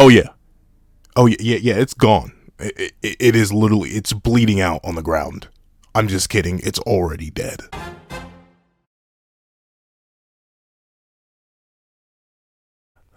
Oh yeah. Oh yeah, it's gone. It is literally, it's bleeding out on the ground. I'm just kidding, it's already dead.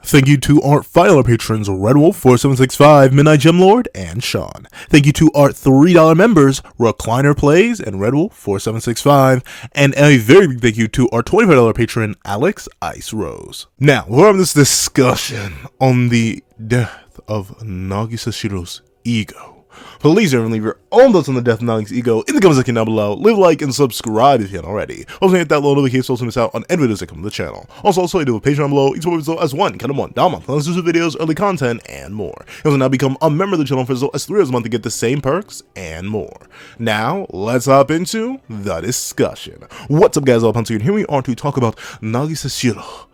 Thank you to our final patrons, Redwolf4765, Midnight Gemlord, and Sean. Thank you to our $3 members, Recliner Plays and Redwolf4765. And a very big thank you to our $25 patron, Alex Ice Rose. Now, we're having this discussion on the death of Nagi Sashiro's ego. Please leave your own thoughts on the death of Nagi's ego in the comments section down below. Leave a like and subscribe if you haven't already. Also hit that little notification so you don't miss out on any videos that come to the channel. Also I do a Patreon below, each one below as one, kind of one, down month, exclusive videos, early content, and more. You also now become a member of the channel for as low as $3 a month to get the same perks and more. Now, let's hop into the discussion. What's up guys, all Punter, and here we are to talk about Nagi Sashiro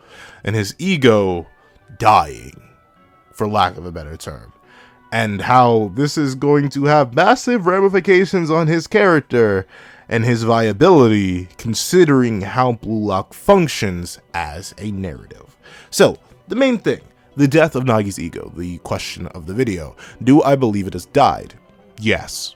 and his ego dying, for lack of a better term. And how this is going to have massive ramifications on his character and his viability, considering how Blue Lock functions as a narrative. So, the main thing, the death of Nagi's ego, the question of the video. Do I believe it has died? Yes,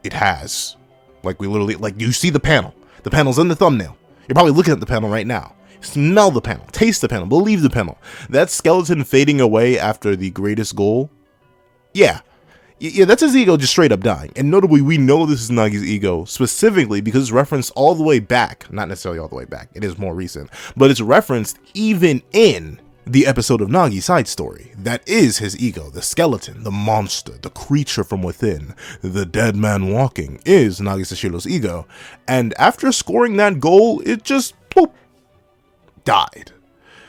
it has. Like, you see the panel. The panel's in the thumbnail. You're probably looking at the panel right now. Smell the panel, taste the panel, believe the panel. That skeleton fading away after the greatest goal. Yeah, that's his ego just straight up dying. And notably, we know this is Nagi's ego specifically because it's referenced all the way back. Not necessarily all the way back, it is more recent, but it's referenced even in the episode of Nagi's side story. That is his ego, the skeleton, the monster, the creature from within, the dead man walking is Nagi Sashiro's ego. And after scoring that goal, it just, boop, died.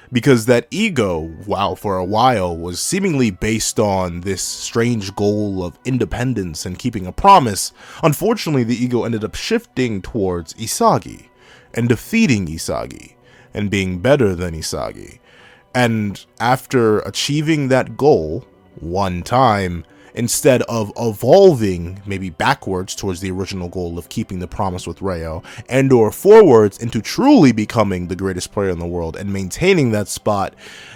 Because that ego, wow, for a while, was seemingly based on this strange goal of independence and keeping a promise. Unfortunately, the ego ended up shifting towards Isagi, and defeating Isagi, and being better than Isagi. And after achieving that goal, one time, instead of evolving maybe backwards towards the original goal of keeping the promise with Ryo, and or forwards into truly becoming the greatest player in the world and maintaining that spot,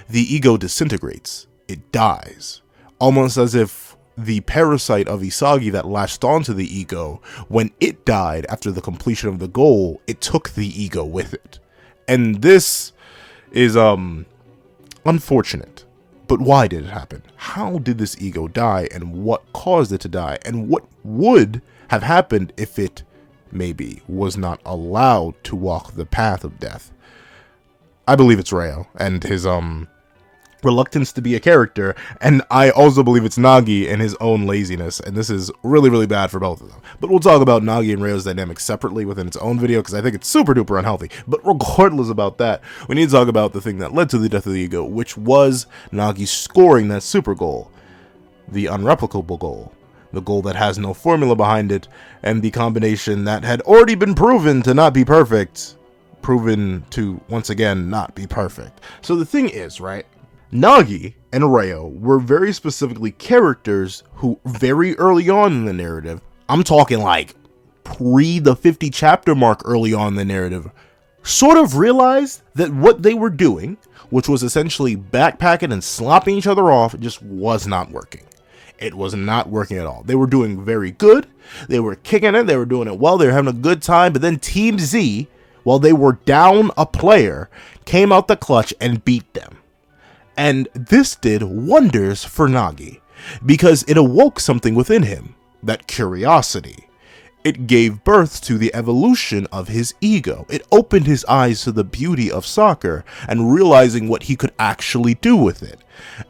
the ego disintegrates. It dies. Almost as if the parasite of Isagi that latched onto the ego, when it died after the completion of the goal, it took the ego with it. And this is unfortunate. But why did it happen? How did this ego die, and what caused it to die? And what would have happened if it maybe was not allowed to walk the path of death? I believe it's Ryo and his reluctance to be a character, and I also believe it's Nagi and his own laziness, and this is really, really bad for both of them. But we'll talk about Nagi and Ryo's dynamics separately within its own video, because I think it's super duper unhealthy. But regardless about that, we need to talk about the thing that led to the death of the ego, which was Nagi scoring that super goal, the unreplicable goal, the goal that has no formula behind it, and the combination that had already been proven to not be perfect, proven to once again not be perfect. So the thing is, right, Nagi and Ryo were very specifically characters who very early on in the narrative, I'm talking like pre the 50 chapter mark early on in the narrative, sort of realized that what they were doing, which was essentially backpacking and slopping each other off, just was not working. It was not working at all. They were doing very good. They were kicking it. They were doing it well. They were having a good time. But then Team Z, while they were down a player, came out the clutch and beat them. And this did wonders for Nagi, because it awoke something within him, that curiosity. It gave birth to the evolution of his ego. It opened his eyes to the beauty of soccer and realizing what he could actually do with it.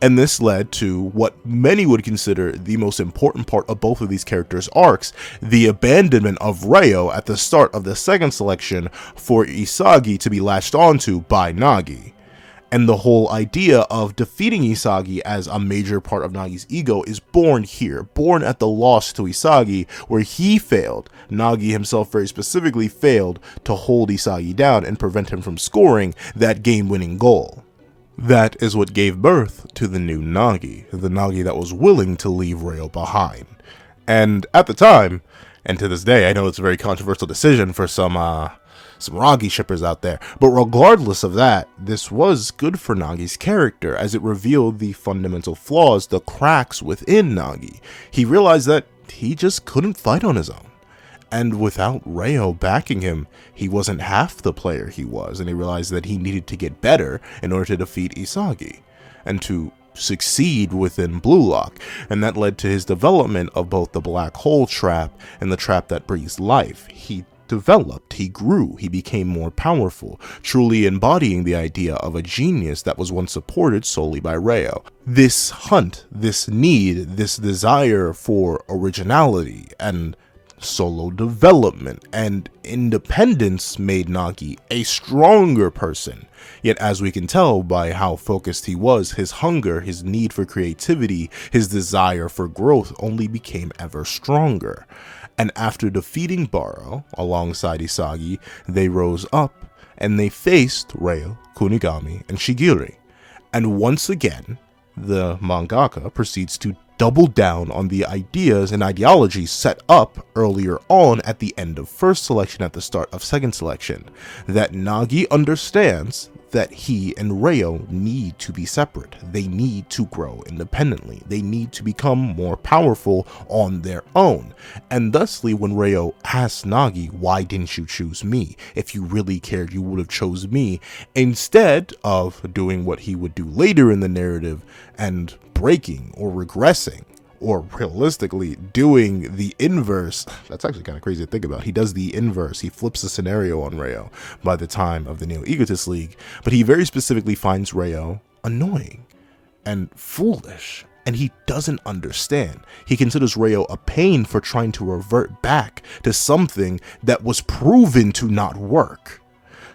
And this led to what many would consider the most important part of both of these characters' arcs, the abandonment of Ryo at the start of the second selection for Isagi to be latched onto by Nagi. And the whole idea of defeating Isagi as a major part of Nagi's ego is born here, born at the loss to Isagi, where he failed. Nagi himself very specifically failed to hold Isagi down and prevent him from scoring that game-winning goal. That is what gave birth to the new Nagi, the Nagi that was willing to leave Ryo behind. And at the time, and to this day, I know it's a very controversial decision for some some Nagi shippers out there. But regardless of that, this was good for Nagi's character, as it revealed the fundamental flaws, the cracks within Nagi. He realized that he just couldn't fight on his own. And without Ryo backing him, he wasn't half the player he was, and he realized that he needed to get better in order to defeat Isagi and to succeed within Blue Lock. And that led to his development of both the black hole trap and the trap that breathes life. He developed, he grew, he became more powerful, truly embodying the idea of a genius that was once supported solely by Ryo. This hunt, this need, this desire for originality and solo development and independence made Nagi a stronger person. Yet, as we can tell by how focused he was, his hunger, his need for creativity, his desire for growth only became ever stronger. And after defeating Baro alongside Isagi, they rose up and they faced Ryo, Kunigami, and Shigiri. And once again, the mangaka proceeds to double down on the ideas and ideologies set up earlier on at the end of first selection, at the start of second selection, that Nagi understands that he and Ryo need to be separate. They need to grow independently. They need to become more powerful on their own. And thusly, when Ryo asks Nagi, why didn't you choose me? If you really cared, you would have chose me. Instead of doing what he would do later in the narrative and breaking or regressing, or realistically doing the inverse. That's actually kind of crazy to think about. He does the inverse. He flips the scenario on Ryo by the time of the Neo Egotist League, but he very specifically finds Ryo annoying and foolish, and he doesn't understand. He considers Ryo a pain for trying to revert back to something that was proven to not work,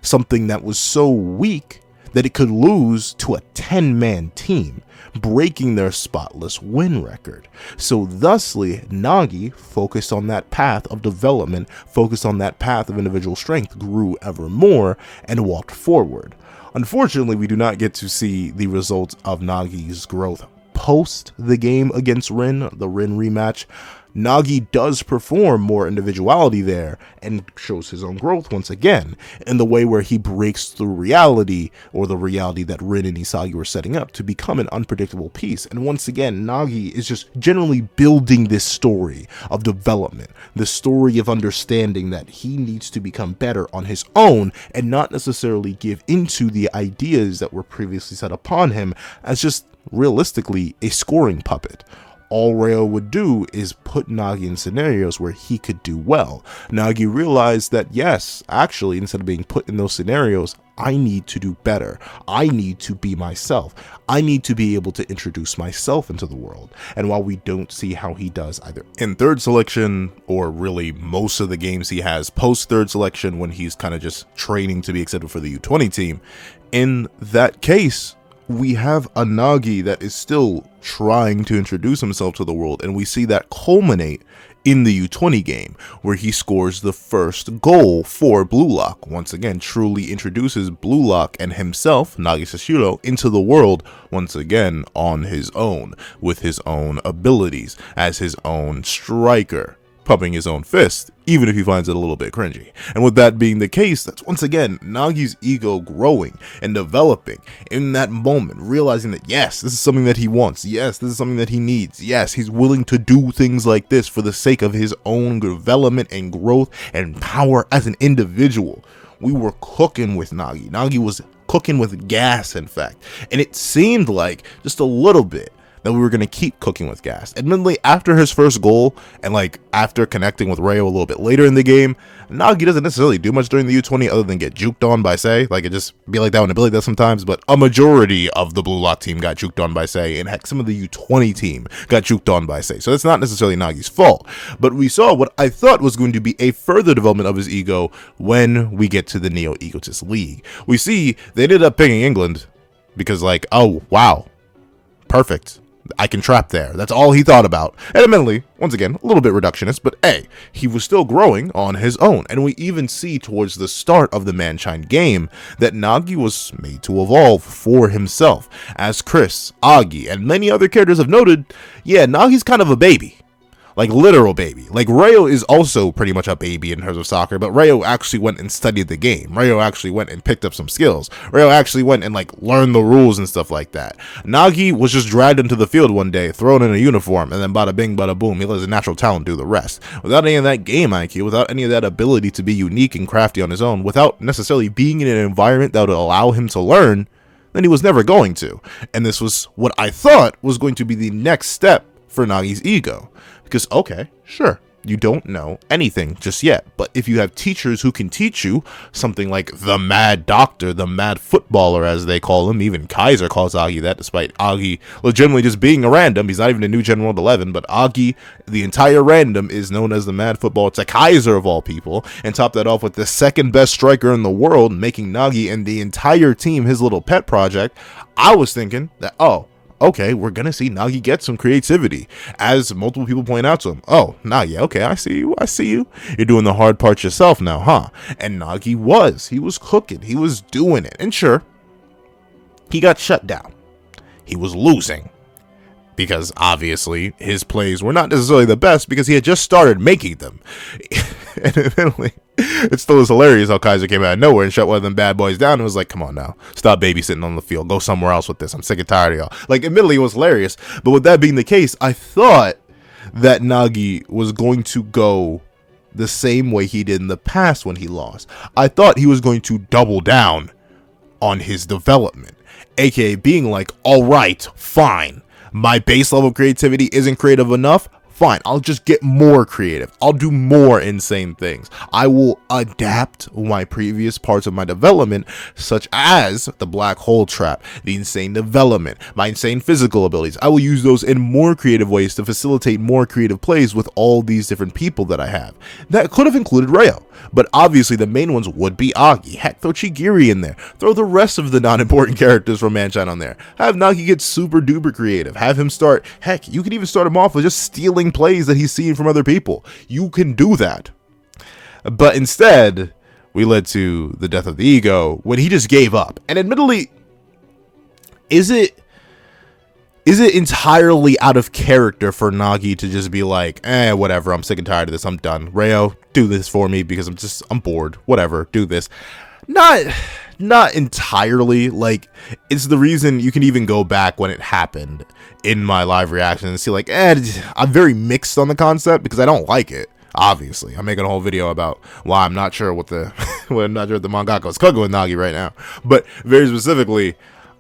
something that was so weak that it could lose to a 10-man team, breaking their spotless win record. So thusly, Nagi, focused on that path of development, focused on that path of individual strength, grew ever more and walked forward. Unfortunately, we do not get to see the results of Nagi's growth post the game against Rin, the Rin rematch. Nagi does perform more individuality there and shows his own growth once again in the way where he breaks through reality, or the reality that Rin and Isagi were setting up, to become an unpredictable piece. And once again, Nagi is just generally building this story of development, the story of understanding that he needs to become better on his own and not necessarily give into the ideas that were previously set upon him as just realistically a scoring puppet. All Ryo would do is put Nagi in scenarios where he could do well. Nagi realized that yes, actually, instead of being put in those scenarios, I need to do better. I need to be myself. I need to be able to introduce myself into the world. And while we don't see how he does either in third selection, or really most of the games he has post third selection when he's kind of just training to be accepted for the U20 team, in that case, we have a Nagi that is still trying to introduce himself to the world, and we see that culminate in the U20 game, where he scores the first goal for Blue Lock. Once again, truly introduces Blue Lock and himself, Nagi Sashiro, into the world once again on his own, with his own abilities, as his own striker, pumping his own fist, even if he finds it a little bit cringy. And with that being the case, that's once again Nagi's ego growing and developing in that moment, realizing that yes, this is something that he wants, yes, this is something that he needs, yes, he's willing to do things like this for the sake of his own development and growth and power as an individual. We were cooking with Nagi. Nagi was cooking with gas, in fact, and it seemed like just a little bit that we were going to keep cooking with gas. Admittedly, after his first goal, and like after connecting with Ryo a little bit later in the game, Nagi doesn't necessarily do much during the U20 other than get juked on by Sei. Like, it just be like that when ability does sometimes, but a majority of the Blue Lock team got juked on by Sei, and heck, some of the U20 team got juked on by Sei. So that's not necessarily Nagi's fault, but we saw what I thought was going to be a further development of his ego when we get to the Neo Egotist League. We see they ended up picking England because, like, oh wow, perfect, I can trap there. That's all he thought about. And admittedly, once again, a little bit reductionist, but hey, he was still growing on his own. And we even see towards the start of the Mankind game that Nagi was made to evolve for himself. As Chris, Agi, and many other characters have noted, yeah, Nagi's kind of a baby. Like, literal baby. Like, Rayo is also pretty much a baby in terms of soccer, but Rayo actually went and studied the game. Rayo actually went and picked up some skills. Rayo actually went and, like, learned the rules and stuff like that. Nagi was just dragged into the field one day, thrown in a uniform, and then bada bing, bada boom, he let his natural talent do the rest. Without any of that game IQ, without any of that ability to be unique and crafty on his own, without necessarily being in an environment that would allow him to learn, then he was never going to. And this was what I thought was going to be the next step for Nagi's ego. Because, okay, sure, you don't know anything just yet, but if you have teachers who can teach you something like the mad doctor, the mad footballer, as they call him, even Kaiser calls Agi that, despite Agi legitimately just being a random. He's not even a new Gen World 11, but Agi, the entire random, is known as the mad footballer. It's a Kaiser of all people, and top that off with the second best striker in the world, making Nagi and the entire team his little pet project. I was thinking that, oh, okay, we're gonna see Nagi get some creativity, as multiple people point out to him. Oh, Nagi, okay, I see you. You're doing the hard part yourself now, huh? And Nagi he was cooking, he was doing it. And sure, he got shut down. He was losing. Because obviously his plays were not necessarily the best because he had just started making them. And admittedly, it still is hilarious how Kaiser came out of nowhere and shut one of them bad boys down and was like, come on now, stop babysitting on the field, go somewhere else with this, I'm sick and tired of y'all. Like, admittedly, it was hilarious, but with that being the case, I thought that Nagi was going to go the same way he did in the past when he lost. I thought he was going to double down on his development, aka being like, all right, fine, my base level creativity isn't creative enough. Fine, I'll just get more creative. I'll do more insane things. I will adapt my previous parts of my development, such as the black hole trap, the insane development, my insane physical abilities. I will use those in more creative ways to facilitate more creative plays with all these different people that I have. That could have included Rayo, but obviously the main ones would be Agi. Heck, throw Chigiri in there. Throw the rest of the non-important characters from Manshine on there. Have Nagi get super duper creative. Have him start, heck, you could even start him off with just stealing plays that he's seen from other people. You can do that. But instead, we led to the death of the ego when he just gave up. And admittedly, is it entirely out of character for Nagi to just be like, whatever, I'm sick and tired of this, I'm done. Rayo, do this for me because I'm bored. Whatever, do this. Not entirely. Like, it's the reason you can even go back when it happened in my live reaction and see like, I'm very mixed on the concept because I don't like it. Obviously, I'm making a whole video about why I'm not sure what the I'm not sure what the mangaka is cooking with Nagi right now. But very specifically,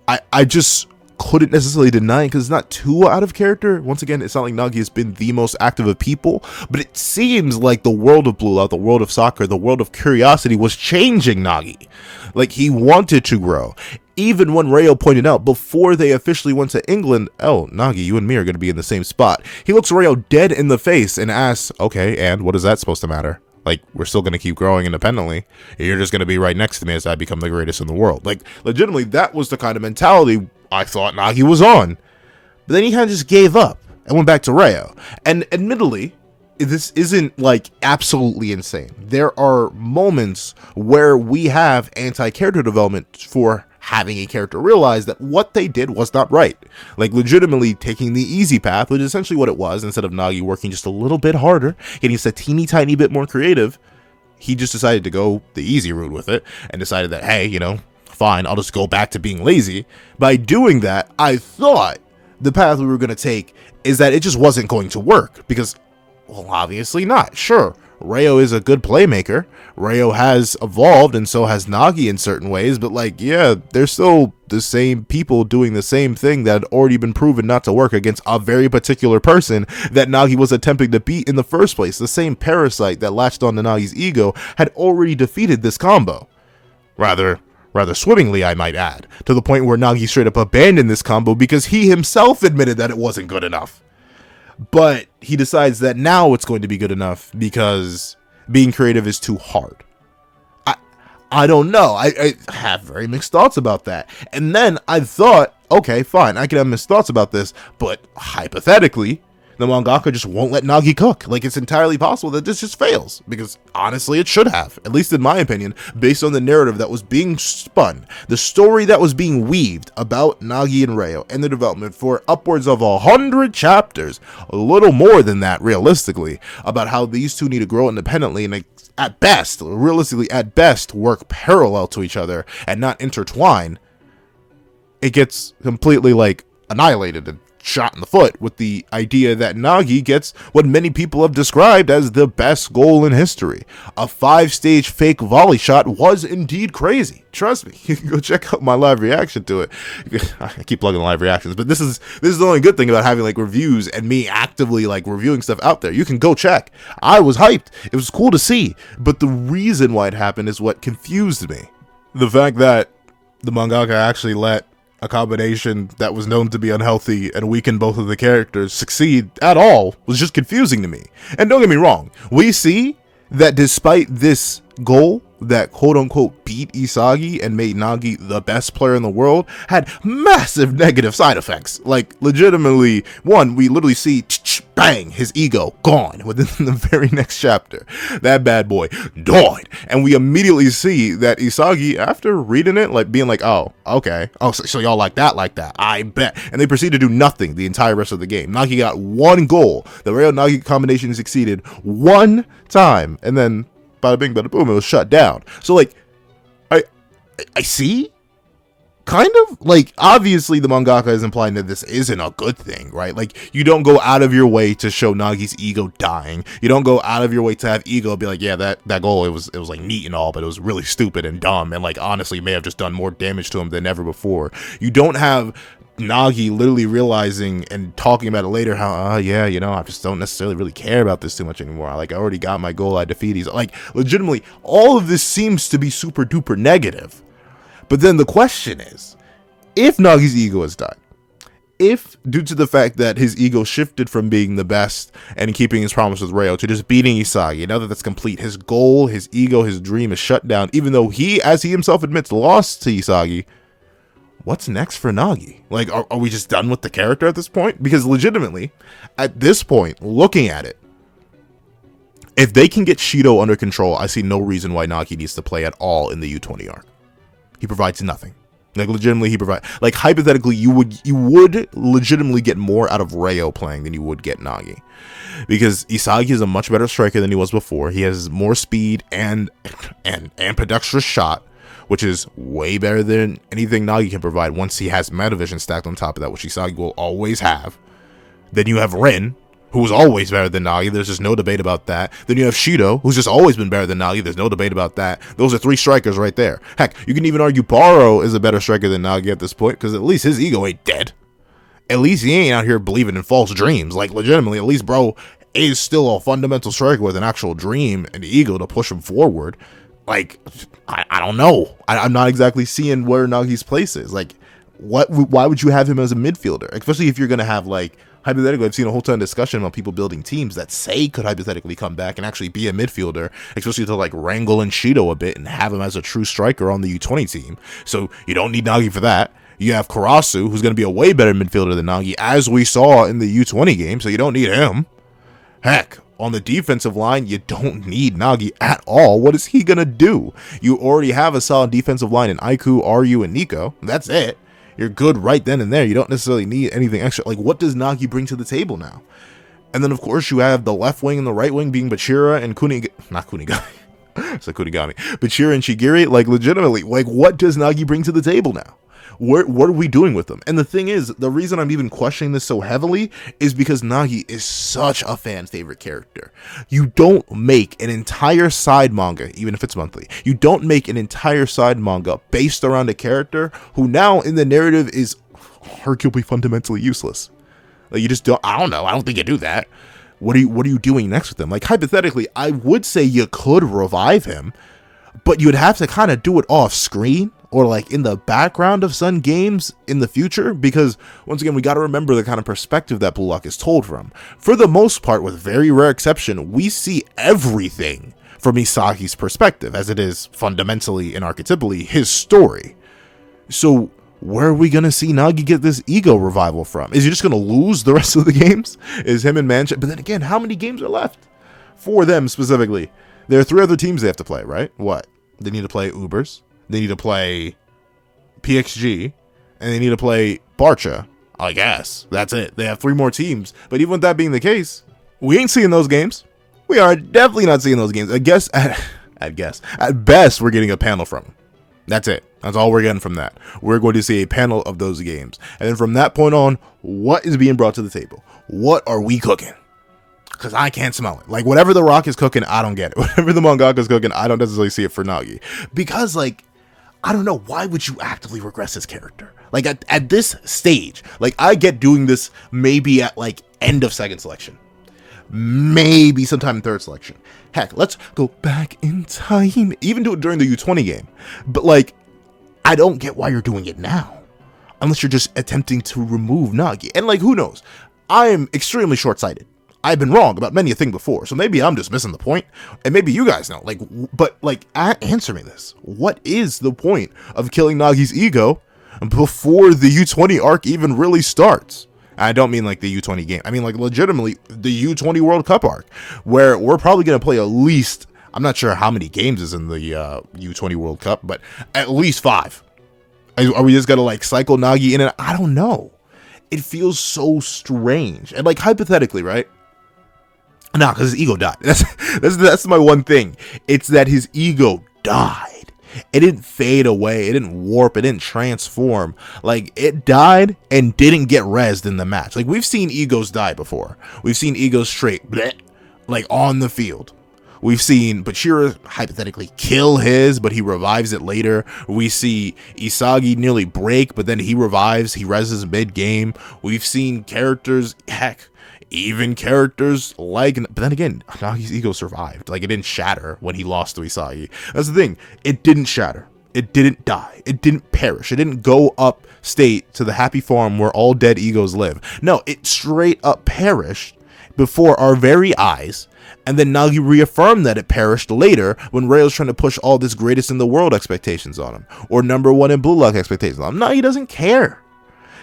I just couldn't necessarily deny it because it's not too out of character. Once again, it's not like Nagi has been the most active of people, but it seems like the world of Blue Lock, the world of soccer, the world of curiosity was changing Nagi. Like, he wanted to grow. Even when Rayo pointed out before they officially went to England, oh, Nagi, you and me are going to be in the same spot. He looks Rayo dead in the face and asks, okay, and what is that supposed to matter? Like, we're still going to keep growing independently. You're just going to be right next to me as I become the greatest in the world. Like, legitimately, that was the kind of mentality I thought Nagi was on. But then he kind of just gave up and went back to Rayo. And admittedly, this isn't like absolutely insane. There are moments where we have anti-character development for having a character realize that what they did was not right. Like, legitimately taking the easy path, which is essentially what it was, instead of Nagi working just a little bit harder, getting just a teeny tiny bit more creative, he just decided to go the easy route with it and decided that, hey, you know, fine, I'll just go back to being lazy. By doing that, I thought the path we were going to take is that it just wasn't going to work because, well, obviously not. Sure, Rayo is a good playmaker. Rayo has evolved, and so has Nagi in certain ways, but like, yeah, they're still the same people doing the same thing that had already been proven not to work against a very particular person that Nagi was attempting to beat in the first place. The same parasite that latched on to Nagi's ego had already defeated this combo. Rather swimmingly, I might add, to the point where Nagi straight up abandoned this combo because he himself admitted that it wasn't good enough. But he decides that now it's going to be good enough because being creative is too hard. I don't know. I have very mixed thoughts about that. And then I thought, okay, fine, I can have mixed thoughts about this, but hypothetically, the mangaka just won't let Nagi cook. Like, it's entirely possible that this just fails, because honestly it should have, at least in my opinion, based on the narrative that was being spun, the story that was being weaved about Nagi and Reo and the development for upwards of 100 chapters, a little more than that realistically, about how these two need to grow independently and at best, realistically at best, work parallel to each other and not intertwine. It gets completely like annihilated and shot in the foot with the idea that Nagi gets what many people have described as the best goal in history. A 5-stage fake volley shot was indeed crazy. Trust me, you can go check out my live reaction to it. I keep plugging live reactions, but this is the only good thing about having like reviews and me actively like reviewing stuff out there. You can go check. I was hyped. It was cool to see, but the reason why it happened is what confused me. The fact that the mangaka actually let a combination that was known to be unhealthy and weaken both of the characters succeed at all was just confusing to me. And don't get me wrong, we see that despite this goal that quote-unquote beat Isagi and made Nagi the best player in the world, had massive negative side effects. Like, legitimately, one, we literally see bang, his ego gone within the very next chapter. That bad boy died. And we immediately see that Isagi, after reading it, like being like, oh, okay. Oh, so y'all like that, I bet. And they proceed to do nothing the entire rest of the game. Nagi got one goal. The Reo Nagi combination succeeded one time. And then bada bing, bada boom, it was shut down. So, like, I see, kind of, like, obviously the mangaka is implying that this isn't a good thing, right? Like, you don't go out of your way to show Nagi's ego dying. You don't go out of your way to have ego be like, yeah, that goal, it was like neat and all, but it was really stupid and dumb, and like, honestly, may have just done more damage to him than ever before. You don't have Nagi literally realizing and talking about it later how, yeah, you know, I just don't necessarily really care about this too much anymore. I already got my goal, I defeat. He's like, legitimately, all of this seems to be super duper negative. But then the question is, if Nagi's ego has died, if due to the fact that his ego shifted from being the best and keeping his promise with Reo to just beating Isagi, now that that's complete, his goal, his ego, his dream is shut down, even though he, as he himself admits, lost to Isagi, what's next for Nagi? Like, are we just done with the character at this point? Because legitimately, at this point, looking at it, if they can get Shido under control, I see no reason why Nagi needs to play at all in the U20 arc. He provides nothing. Like, legitimately, he provides, like, hypothetically, you would legitimately get more out of Reo playing than you would get Nagi. Because Isagi is a much better striker than he was before. He has more speed and ambidextrous shot, which is way better than anything Nagi can provide once he has Metavision stacked on top of that, which Isagi will always have. Then you have Rin, who's always better than Nagi. There's just no debate about that. Then you have Shido, who's just always been better than Nagi. There's no debate about that. Those are 3 strikers right there. Heck, you can even argue Baro is a better striker than Nagi at this point, because at least his ego ain't dead. At least he ain't out here believing in false dreams. Like, legitimately, at least bro is still a fundamental striker with an actual dream and ego to push him forward. Like, I don't know. I'm not exactly seeing where Nagi's place is. Like, why would you have him as a midfielder? Especially if you're going to have, like, hypothetically, I've seen a whole ton of discussion about people building teams that say could hypothetically come back and actually be a midfielder, especially to, like, wrangle in Shido a bit and have him as a true striker on the U20 team. So you don't need Nagi for that. You have Karasu, who's going to be a way better midfielder than Nagi, as we saw in the U20 game, so you don't need him. Heck, on the defensive line, you don't need Nagi at all. What is he going to do? You already have a solid defensive line in Aiku, Ryu, and Nico. That's it. You're good right then and there. You don't necessarily need anything extra. Like, what does Nagi bring to the table now? And then, of course, you have the left wing and the right wing being Bachira and not Kunigami. It's like Kunigami. Bachira and Shigiri. Like, legitimately, like, what does Nagi bring to the table now? What are we doing with them? And the thing is, the reason I'm even questioning this so heavily is because Nagi is such a fan favorite character. You don't make an entire side manga, even if it's monthly, you don't make an entire side manga based around a character who now in the narrative is arguably fundamentally useless. Like, you just don't, I don't know. I don't think you do that. What are you doing next with him? Like, hypothetically, I would say you could revive him, but you'd have to kind of do it off screen or like in the background of some games in the future, because once again, we got to remember the kind of perspective that Blue Lock is told from. For the most part, with very rare exception, we see everything from Isagi's perspective, as it is fundamentally and archetypally his story. So where are we going to see Nagi get this ego revival from? Is he just going to lose the rest of the games? Is him and Manchester? But then again, how many games are left for them specifically? There are 3 other teams they have to play, right? What? They need to play Ubers. They need to play PXG. And they need to play Barca, I guess. That's it. They have 3 more teams. But even with that being the case, we ain't seeing those games. We are definitely not seeing those games. I guess, at best, we're getting a panel from them. That's it. That's all we're getting from that. We're going to see a panel of those games. And then from that point on, what is being brought to the table? What are we cooking? Because I can't smell it. Like, whatever The Rock is cooking, I don't get it. Whatever the mangaka is cooking, I don't necessarily see it for Nagi. Because, like, I don't know. Why would you actively regress his character? Like, at this stage, like, I get doing this maybe at, like, end of 2nd selection. Maybe sometime in 3rd selection. Heck, let's go back in time. Even do it during the U20 game. But, like, I don't get why you're doing it now. Unless you're just attempting to remove Nagi. And, like, who knows? I am extremely short-sighted. I've been wrong about many a thing before. So maybe I'm just missing the point. And maybe you guys know. Like, but, like, answer me this. What is the point of killing Nagi's ego before the U20 arc even really starts? I don't mean like the U20 game. I mean like legitimately the U20 World Cup arc, where we're probably going to play at least, I'm not sure how many games is in the U20 World Cup, but at least 5. Are we just going to like cycle Nagi in and I don't know. It feels so strange. And like hypothetically, right? Nah, because his ego died. That's my one thing. It's that his ego died. It didn't fade away. It didn't warp. It didn't transform. Like, it died and didn't get rezzed in the match. Like, we've seen egos die before. We've seen egos straight, bleh, like, on the field. We've seen Bachira hypothetically kill his, but he revives it later. We see Isagi nearly break, but then he revives. He rezzes mid-game. We've seen characters, heck, even characters like, but then again, Nagi's ego survived. Like, it didn't shatter when he lost to Isagi. That's the thing. It didn't shatter. It didn't die. It didn't perish. It didn't go up state to the happy farm where all dead egos live. No, it straight up perished before our very eyes. And then Nagi reaffirmed that it perished later when Ray was trying to push all this greatest in the world expectations on him. Or number 1 in Blue Lock expectations on him. Nagi doesn't care.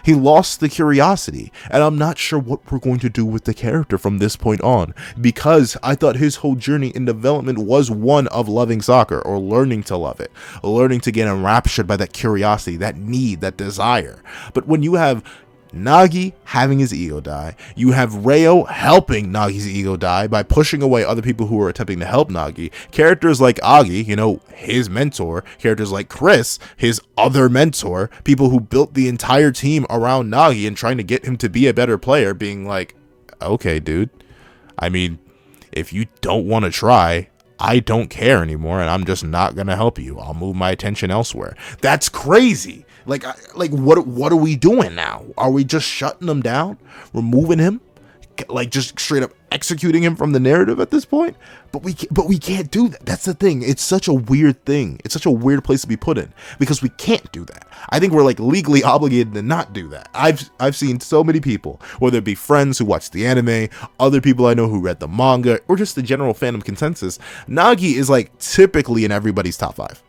He lost the curiosity, and I'm not sure what we're going to do with the character from this point on, because I thought his whole journey in development was one of loving soccer, or learning to love it, learning to get enraptured by that curiosity, that need, that desire. But when you have Nagi having his ego die, you have Rayo helping Nagi's ego die by pushing away other people who are attempting to help Nagi. Characters like Agi, you know, his mentor. Characters like Chris, his other mentor. People who built the entire team around Nagi and trying to get him to be a better player, being like, okay, dude, I mean, if you don't want to try, I don't care anymore, and I'm just not gonna help you. I'll move my attention elsewhere. That's crazy. Like what are we doing now? Are we just shutting him down, removing him, like just straight up executing him from the narrative at this point? But we can't do that. That's the thing. It's such a weird thing. It's such a weird place to be put in because we can't do that. I think we're like legally obligated to not do that. I've seen so many people, whether it be friends who watch the anime, other people I know who read the manga, or just the general fandom consensus. Nagi is like typically in everybody's top 5.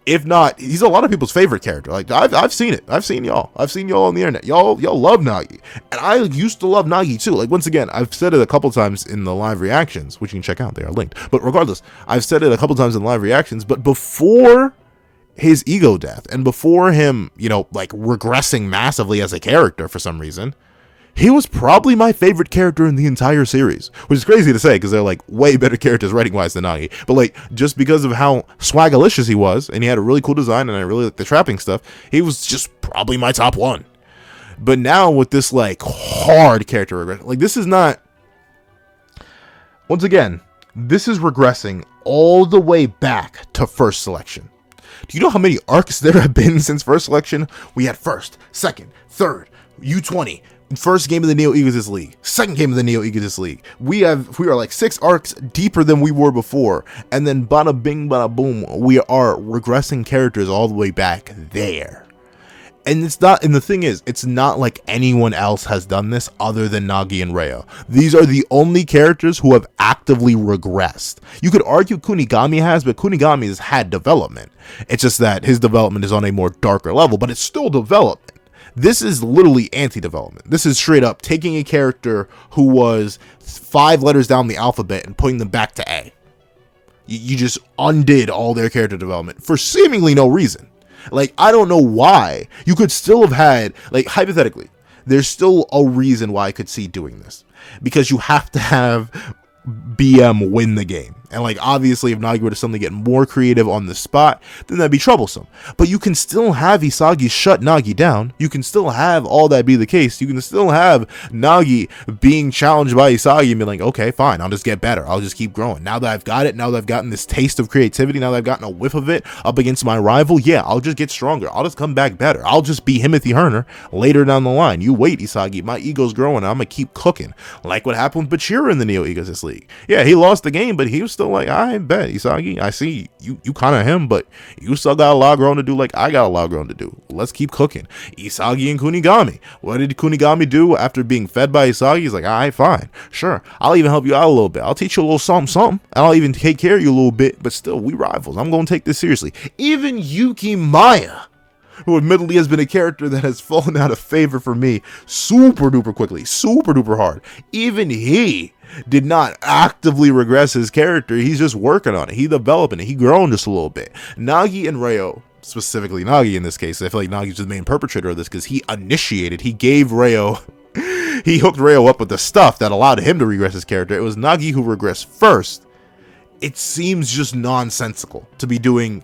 If not, he's a lot of people's favorite character. Like, I've seen it. I've seen y'all on the internet. Y'all love Nagi. And I used to love Nagi too. Like, once again, I've said it a couple times in the live reactions, which you can check out. They are linked. But regardless, I've said it a couple times in live reactions. But before his ego death and before him, you know, like regressing massively as a character for some reason, he was probably my favorite character in the entire series, which is crazy to say because they're like way better characters writing wise than Nagi. But like just because of how swagalicious he was, and he had a really cool design, and I really like the trapping stuff, he was just probably my top 1. But now with this like hard character regression, like this is not. Once again, this is regressing all the way back to first selection. Do you know how many arcs there have been since first selection? We had first, second, third, U20. First game of the Neo Egoist League, second game of the Neo Egoist League. We are like 6 arcs deeper than we were before, and then bada bing bada boom, we are regressing characters all the way back there. And it's not, and the thing is, it's not like anyone else has done this other than Nagi and Reo. These are the only characters who have actively regressed. You could argue Kunigami has, but Kunigami has had development. It's just that his development is on a more darker level, but it's still development. This is literally anti-development. This is straight up taking a character who was 5 letters down the alphabet and putting them back to A. You just undid all their character development for seemingly no reason. Like, I don't know why. You could still have had, like, hypothetically, there's still a reason why I could see doing this. Because you have to have BM win the game. And, like, obviously, if Nagi were to suddenly get more creative on the spot, then that'd be troublesome. But you can still have Isagi shut Nagi down. You can still have all that be the case. You can still have Nagi being challenged by Isagi and be like, okay, fine, I'll just get better. I'll just keep growing. Now that I've got it, now that I've gotten this taste of creativity, now that I've gotten a whiff of it up against my rival, yeah, I'll just get stronger. I'll just come back better. I'll just be Timothy Herner later down the line. You wait, Isagi. My ego's growing. I'm going to keep cooking. Like what happened with Bachira in the Neo Ecosys League. Yeah, he lost the game, but he was still like, I bet, Isagi, I see you kind of him, but you still got a lot growing to do like I got a lot growing to do. Let's keep cooking. Isagi and Kunigami. What did Kunigami do after being fed by Isagi? He's like, all right, fine. Sure. I'll even help you out a little bit. I'll teach you a little something. And I'll even take care of you a little bit, but still, we rivals. I'm going to take this seriously. Even Yuki Maya, who admittedly has been a character that has fallen out of favor for me super duper quickly, super duper hard. Even he did not actively regress his character. He's just working on it. He developing it. He grown just a little bit. Nagi and Reo, specifically Nagi in this case, I feel like Nagi's the main perpetrator of this because he initiated, he gave Reo, he hooked Reo up with the stuff that allowed him to regress his character. It was Nagi who regressed first. It seems just nonsensical to be doing.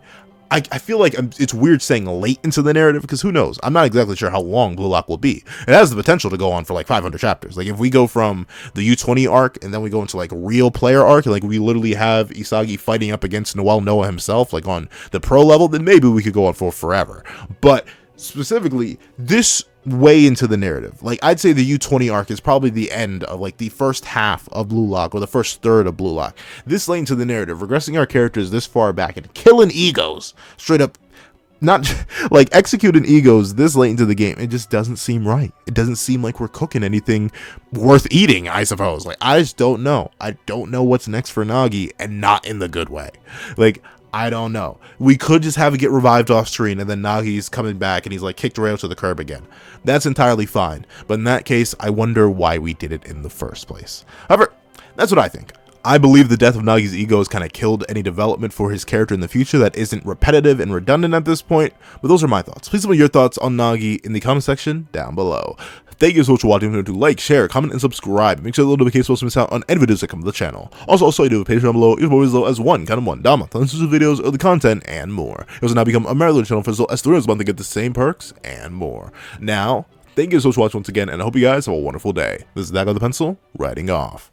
I feel like it's weird saying late into the narrative because who knows? I'm not exactly sure how long Blue Lock will be. It has the potential to go on for like 500 chapters. Like if we go from the U20 arc and then we go into like real player arc, like we literally have Isagi fighting up against Noel Noah himself, like on the pro level, then maybe we could go on for forever. But specifically, this way into the narrative, like I'd say the U20 arc is probably the end of like the first half of Blue Lock or the first third of Blue Lock. This late into the narrative, regressing our characters this far back and killing egos straight up, not like executing egos this late into the game, it just doesn't seem right. It doesn't seem like we're cooking anything worth eating, I suppose. Like I just don't know. I don't know what's next for Nagi, and not in the good way. Like I don't know. We could just have it get revived off screen and then Nagi's coming back and he's like kicked Reo to the curb again. That's entirely fine. But in that case, I wonder why we did it in the first place. However, that's what I think. I believe the death of Nagi's ego has kind of killed any development for his character in the future that isn't repetitive and redundant at this point. But those are my thoughts. Please leave your thoughts on Nagi in the comment section down below. Thank you so much for watching. Remember to like, share, comment, and subscribe. Make sure the notifications so you miss out on any videos that come to the channel. Also, I do a Patreon below. It's always as low as $1 a month. Exclusive videos, early content, and more. It will now become a Maryland channel for as low as $3 a month to get the same perks and more. Now, thank you so much for watching once again, and I hope you guys have a wonderful day. This is Nagi the Pencil, writing off.